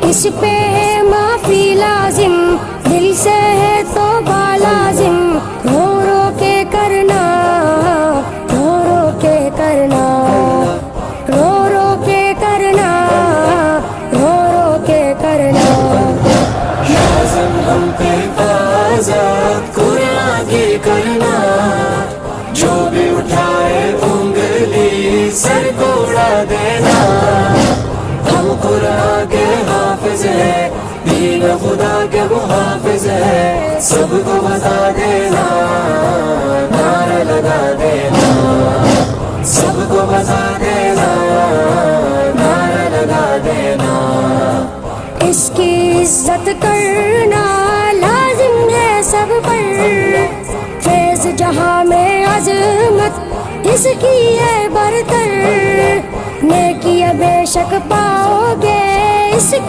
اس پہ ہے معافی لازم، دل سے ہے توبہ لازم، رو رو کے کرنا، رو رو کے کرنا، رو رو کے کرنا، رو رو کے کرنا۔ لازم ہم پہ حفاظت قرآن کی کرنا، جو بھی اٹھائے انگلی سر کو اڑا دینا۔ ہم قرآن کے حافظ ہیں، دین خدا کے محافظ ہیں، سب کو بتا دینا، نعرہ لگا دینا، سب کو بتا دینا، نعرہ لگا دینا۔ اس کی عزت کرنا لازم ہے سب پر، فیض جہاں میں عظمت اس کی ہے برتر، نیکی بے شک پاؤ گے